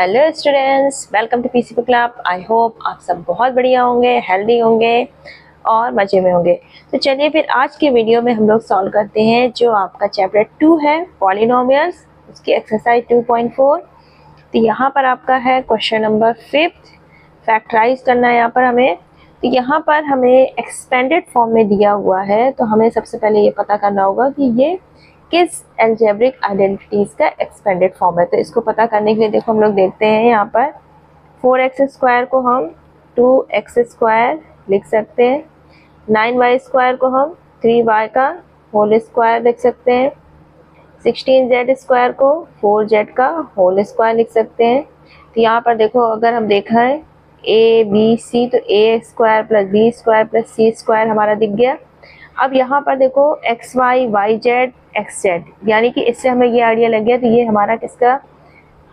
Hello students, welcome to PCP club. I hope आप सब बहुत बढ़िया होंगे, हेल्दी होंगे और मज़े में होंगे। तो चलिए फिर आज के वीडियो में हम लोग सॉल्व करते हैं जो आपका चैप्टर 2 है पॉलिनोमियल्स, उसकी एक्सरसाइज 2.4। तो यहाँ पर आपका है क्वेश्चन नंबर 5, फैक्टराइज करना है यहाँ पर हमें। तो यहाँ पर हमें एक्सपेंडेड फॉर्म में दिया हुआ है, तो हमें सबसे पहले ये पता करना होगा कि ये किस अलजेब्रिक आइडेंटिटीज का एक्सपेंडेड फॉर्म है। तो इसको पता करने के लिए देखो हम लोग देखते हैं यहाँ पर 4x² को हम 2x² लिख सकते हैं, 9y² को हम 3y का होल स्क्वायर लिख सकते हैं, 16z² को 4z का होल स्क्वायर लिख सकते हैं। तो यहाँ पर देखो अगर हम देखा है a b c, तो a² + b² + c² हमारा दिख गया। अब यहाँ पर देखो X Y, Y Z, X Z, यानी कि इससे हमें ये आइडिया लग गया। तो ये हमारा किसका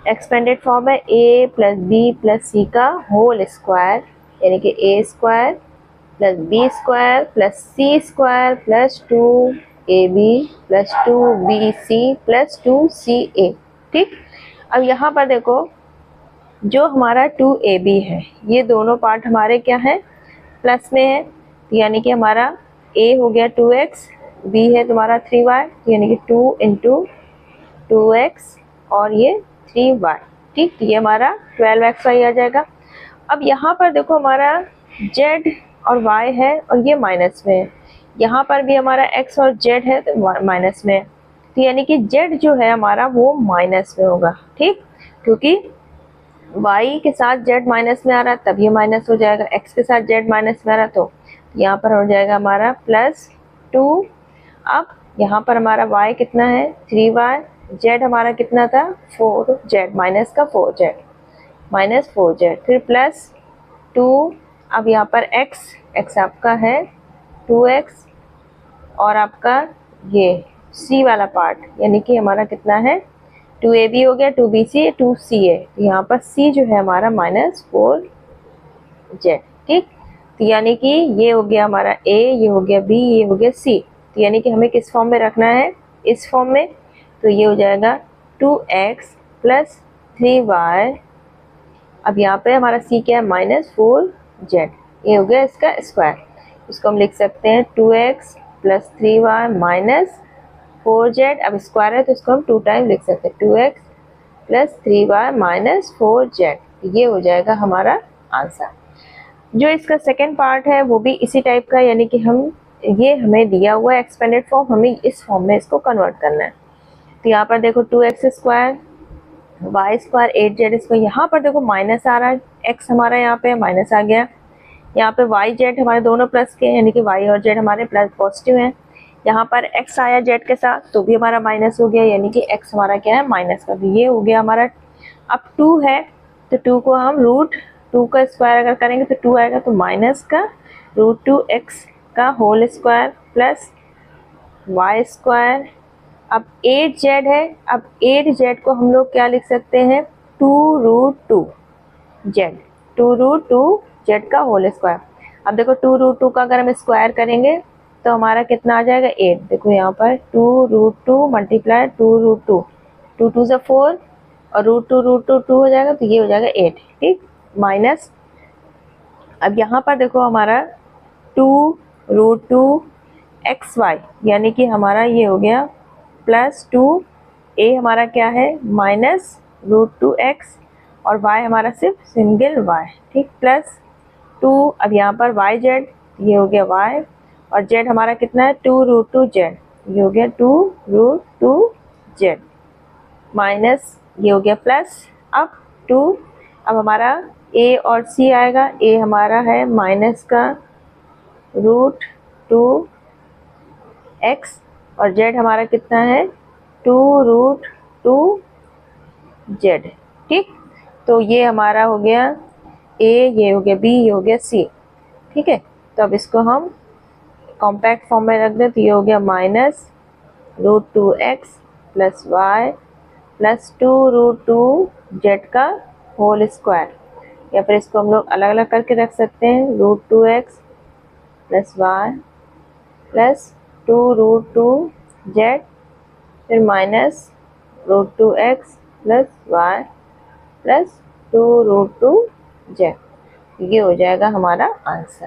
एक्सपेंडेड फॉर्म है, a + b + c का होल स्क्वायर, यानी कि a² + b² + c² + 2ab + 2bc + 2ca। ठीक, अब यहाँ पर देखो जो हमारा 2ab है, ये दोनों पार्ट हमारे क्या है, प्लस में है, यानी कि हमारा a हो गया 2x, b है तुम्हारा 3y, यानी कि 2 × 2x और ये 3y। ठीक, ये हमारा 12xy आ जाएगा। अब यहाँ पर देखो हमारा z और y है और ये माइनस में है, यहाँ पर भी हमारा x और z है तो माइनस में है, तो यानी कि z जो है हमारा वो माइनस में होगा। ठीक, क्योंकि y के साथ z माइनस में आ रहा है तब ये माइनस हो जाएगा, x के साथ z माइनस में आ रहा तो यहाँ पर हो जाएगा हमारा +2। अब यहाँ पर हमारा y कितना है 3y, z हमारा कितना था 4z, माइनस का 4z, -4z, फिर +2। अब यहाँ पर x आपका है 2x और आपका ये c वाला पार्ट, यानी कि हमारा कितना है 2ab हो गया, 2bc, 2ca, तो यहाँ पर c जो है हमारा -4z। ठीक, तो यानी कि ये हो गया हमारा a, ये हो गया b, ये हो गया c। तो यानी कि हमें किस फॉर्म में रखना है, इस फॉर्म में। तो ये हो जाएगा 2x + 3y, अब यहाँ पे हमारा c क्या है -4z, ये हो गया इसका स्क्वायर। इसको हम लिख सकते हैं 2x + 3y -4z, अब स्क्वायर है तो इसको हम 2 टाइम लिख सकते हैं, 2x + 3y -4z। ये हो जाएगा हमारा आंसर। जो इसका सेकेंड पार्ट है वो भी इसी टाइप का, यानी कि ये हमें दिया हुआ है एक्सपेंडेड फॉर्म, हमें इस फॉर्म में इसको कन्वर्ट करना है। तो यहाँ पर देखो 2x² y² 8z, इसको यहाँ पर देखो माइनस आ रहा है, x हमारा यहाँ पे माइनस आ गया, यहाँ पे y z हमारे दोनों प्लस के, यानी कि y और z हमारे प्लस पॉजिटिव हैं। यहाँ पर x आया z के साथ तो भी हमारा माइनस हो गया, यानी कि x हमारा क्या है माइनस का, तो ये हो गया हमारा। अब 2 है तो 2 को हम √2 का स्क्वायर अगर करेंगे तो 2 आएगा, तो माइनस का √2x का होल स्क्वायर प्लस y²। अब 8z है, अब 8z को हम लोग क्या लिख सकते हैं 2√2z, 2√2z का होल स्क्वायर। अब देखो 2√2 का अगर हम स्क्वायर करेंगे तो हमारा कितना आ जाएगा 8। देखो यहाँ पर 2√2 × 2√2, 2 2 = 4 और √2 हो जाएगा, तो ये हो जाएगा 8। ठीक, माइनस, अब यहाँ पर देखो हमारा 2√2xy, यानी कि हमारा ये हो गया +2a, हमारा क्या है -√2x और y हमारा सिर्फ सिंगल y। ठीक, +2, अब यहाँ पर yz, ये हो गया y और z हमारा कितना है 2√2z, ये हो गया 2√2z, माइनस ये हो गया प्लस, अब 2, अब हमारा a और c आएगा, a हमारा है माइनस का √2x और z हमारा कितना है 2√2z। ठीक, तो ये हमारा हो गया a, ये हो गया b, ये हो गया c। ठीक है, तो अब इसको हम कॉम्पैक्ट फॉर्म में रख दें, तो ये हो गया -√2x + y + 2√2z का होल स्क्वायर, या फिर इसको हम लोग अलग अलग करके रख सकते हैं, √2x + y + 2√2z, फिर -√2x + y प्लस 2√2z, ये हो जाएगा हमारा आंसर।